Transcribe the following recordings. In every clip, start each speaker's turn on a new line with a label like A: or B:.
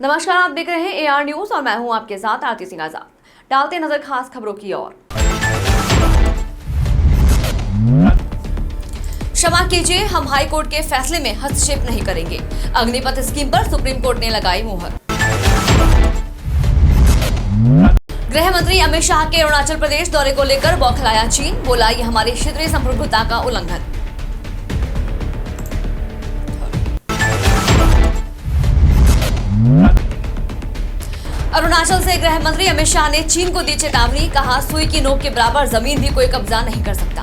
A: नमस्कार, आप देख रहे हैं एआर न्यूज और मैं हूं आपके साथ आरती सिंह आजाद। डालते नजर खास खबरों की ओर। क्षमा कीजिए, हम हाई कोर्ट के फैसले में हस्तक्षेप नहीं करेंगे। अग्निपथ स्कीम पर सुप्रीम कोर्ट ने लगाई मुहर। गृह मंत्री अमित शाह के अरुणाचल प्रदेश दौरे को लेकर बौखलाया चीन, बोला ये हमारी क्षेत्रीय संप्रभुता का उल्लंघन। अरुणाचल से गृह मंत्री अमित शाह ने चीन को दी चेतावनी, कहा सुई की नोक के बराबर जमीन भी कोई कब्जा नहीं कर सकता।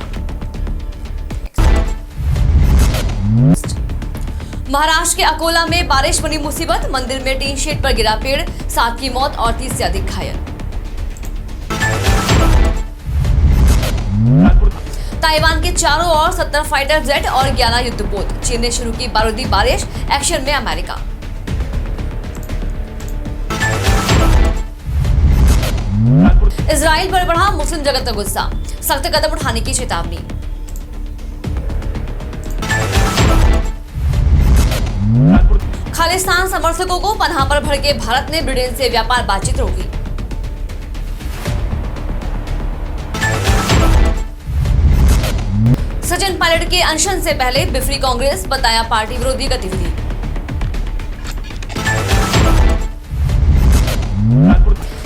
A: महाराष्ट्र के अकोला में बारिश बनी मुसीबत, मंदिर में टीन शेड पर गिरा पेड़, 7 की मौत और 30 से अधिक घायल। ताइवान के चारों ओर 70 फाइटर जेट और 11 युद्धपोत, चीन ने शुरू की बारूदी बारिश, एक्शन में अमेरिका। इजराइल पर बढ़ा मुस्लिम जगत का गुस्सा, सख्त कदम उठाने की चेतावनी। खालिस्तान समर्थकों को पनाह पर भड़के भारत ने ब्रिटेन से व्यापार बातचीत रोकी। सचिन पायलट के अनशन से पहले बिफरी कांग्रेस, बताया पार्टी विरोधी गतिविधि।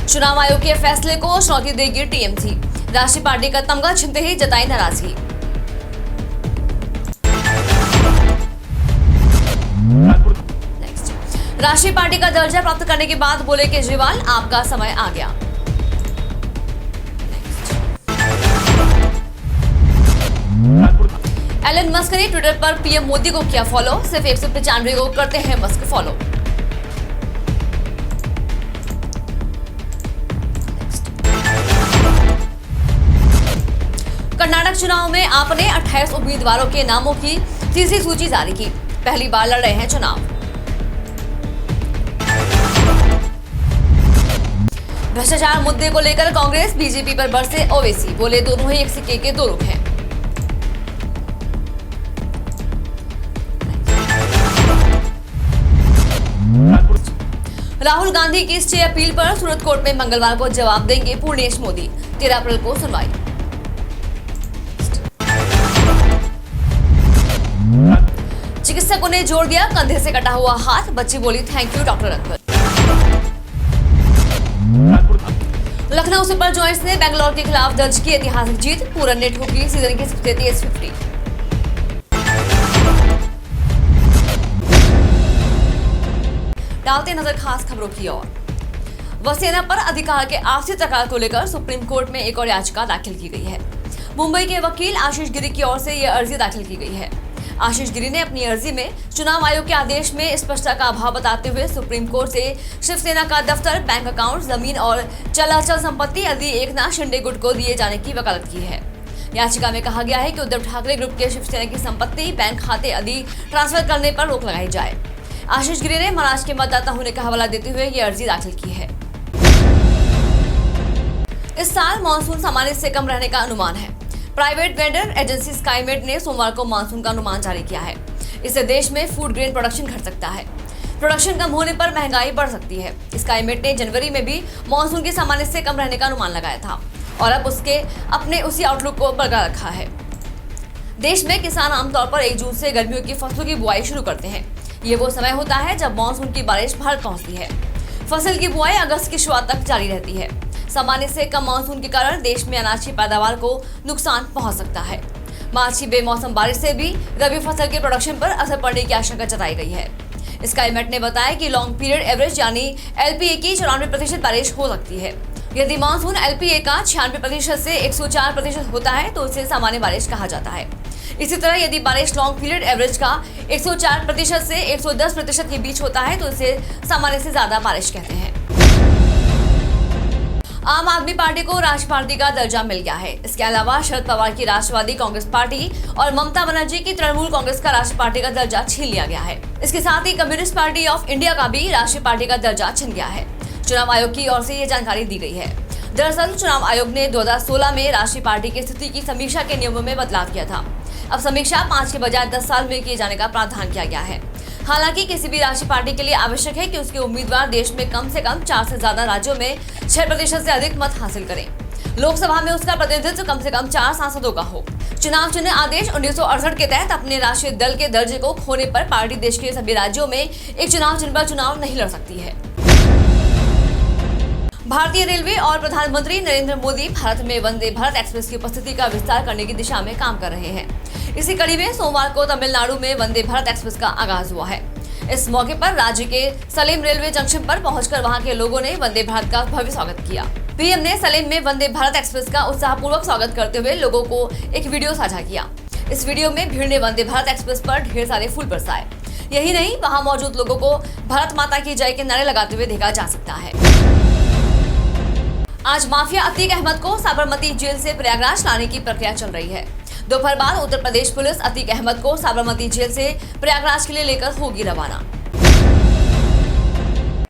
A: चुनाव आयोग के फैसले को चुनौती देगी टीएमसी, राष्ट्रीय पार्टी का तमगा छीनते ही जताई नाराजगी। राष्ट्रीय पार्टी का दर्जा प्राप्त करने के बाद बोले केजरीवाल, आपका समय आ गया। एलन मस्क ने ट्विटर पर पीएम मोदी को किया फॉलो, सिर्फ 195 को करते हैं मस्क फॉलो। कर्नाटक चुनाव में आपने 28 उम्मीदवारों के नामों की तीसरी सूची जारी की, पहली बार लड़ रहे हैं चुनाव। भ्रष्टाचार मुद्दे को लेकर कांग्रेस बीजेपी पर बरसे ओवैसी, बोले दोनों ही एक सिक्के के दो रुख हैं। राहुल गांधी की स्टे अपील पर सूरत कोर्ट में मंगलवार को जवाब देंगे पूर्णेश मोदी, 13 अप्रैल को सुनवाई। चिकित्सकों ने जोड़ दिया कंधे से कटा हुआ हाथ, बच्ची बोली thank you doctor uncle. Lucknow super joints ने बेंगलोर के खिलाफ दर्ज की ऐतिहासिक जीत, पूरन ने ठोकी सीजन की सबसे तेज 50। डालते नजर खास खबरों की ओर। वसेना पर अधिकार के आपसी तकरार को लेकर सुप्रीम कोर्ट में एक और याचिका दाखिल की गई है। मुंबई के वकील आशीष गिरी की ओर से यह अर्जी दाखिल की गई है। आशीष गिरी ने अपनी अर्जी में चुनाव आयोग के आदेश में स्पष्टता का अभाव बताते हुए सुप्रीम कोर्ट से शिवसेना का दफ्तर, बैंक अकाउंट, जमीन और चल संपत्ति आदि एकनाथ शिंदे गुट को दिए जाने की वकालत की है। याचिका में कहा गया है कि उद्धव ठाकरे ग्रुप के शिवसेना की संपत्ति, बैंक खाते आदि ट्रांसफर करने पर रोक लगाई जाए। आशीष गिरी ने महाराष्ट्र के मतदाता होने का हवाला देते हुए ये अर्जी दाखिल की है। इस साल मानसून सामान्य से कम रहने का अनुमान है। प्राइवेट वेंडर एजेंसी स्काईमेट ने सोमवार को मानसून का अनुमान जारी किया है। इससे देश में फूड ग्रेन प्रोडक्शन घट सकता है। प्रोडक्शन कम होने पर महंगाई बढ़ सकती है। स्काईमेट ने जनवरी में भी मानसून के सामान्य से कम रहने का अनुमान लगाया था और अब उसके अपने उसी आउटलुक को बरकरार रखा है। देश में किसान आमतौर पर 1 जून से गर्मियों की फसलों की बुआई शुरू करते हैं। ये वो समय होता है जब मानसून की बारिश भारत पहुंचती है। फसल की बुआई अगस्त की शुरुआत तक जारी रहती है। सामान्य से कम मानसून के कारण देश में अनाज की पैदावार को नुकसान पहुंच सकता है। मार्च की बेमौसम बारिश से भी रबी फसल के प्रोडक्शन पर असर पड़ने की आशंका जताई गई है। स्काईमेट ने बताया कि लॉन्ग पीरियड एवरेज यानी एलपीए की 94% बारिश हो सकती है। यदि मानसून एलपीए का 96% से 104% होता है तो उसे सामान्य बारिश कहा जाता है। इसी तरह यदि बारिश लॉन्ग पीरियड एवरेज का 104% से 110% के बीच होता है तो इसे सामान्य से ज्यादा बारिश कहते हैं। आम आदमी पार्टी को राष्ट्रीय पार्टी का दर्जा मिल गया है। इसके अलावा शरद पवार की राष्ट्रवादी कांग्रेस पार्टी और ममता बनर्जी की तृणमूल कांग्रेस का राष्ट्रीय पार्टी का दर्जा छीन लिया गया है। इसके साथ ही कम्युनिस्ट पार्टी ऑफ इंडिया का भी राष्ट्रीय पार्टी का दर्जा छिन गया है। चुनाव आयोग की ओर से ये जानकारी दी गई है। दरअसल चुनाव आयोग ने 2016 में राष्ट्रीय पार्टी की स्थिति की समीक्षा के नियमों में बदलाव किया था। अब समीक्षा 5 के बजाय 10 साल में किए जाने का प्रावधान किया गया है। हालांकि किसी भी राष्ट्रीय पार्टी के लिए आवश्यक है कि उसके उम्मीदवार देश में कम से कम 4 से ज्यादा राज्यों में 6% से अधिक मत हासिल करें। लोकसभा में उसका प्रतिनिधित्व कम से कम 4 सांसदों का हो। चुनाव चिन्ह आदेश 1968 के तहत अपने राष्ट्रीय दल के दर्जे को खोने पर पार्टी देश के सभी राज्यों में एक चुनाव चिन्ह पर चुनाव नहीं लड़ सकती है। भारतीय रेलवे और प्रधानमंत्री नरेंद्र मोदी भारत में वंदे भारत एक्सप्रेस की उपस्थिति का विस्तार करने की दिशा में काम कर रहे हैं। इसी कड़ी में सोमवार को तमिलनाडु में वंदे भारत एक्सप्रेस का आगाज हुआ है। इस मौके पर राज्य के सलेम रेलवे जंक्शन पर पहुंचकर वहां के लोगों ने वंदे भारत का भव्य स्वागत किया। पीएम ने सलेम में वंदे भारत एक्सप्रेस का उत्साहपूर्वक स्वागत करते हुए लोगों को एक वीडियो साझा किया। इस वीडियो में भीड़ ने वंदे भारत एक्सप्रेस पर ढेर सारे फूल बरसाए। यही नहीं, वहां मौजूद लोगों को भारत माता की जय के नारे लगाते हुए देखा जा सकता है। आज माफिया अतीक अहमद को साबरमती जेल से प्रयागराज लाने की प्रक्रिया चल रही है। दोपहर बाद उत्तर प्रदेश पुलिस अतीक अहमद को साबरमती जेल से प्रयागराज के लिए लेकर होगी रवाना।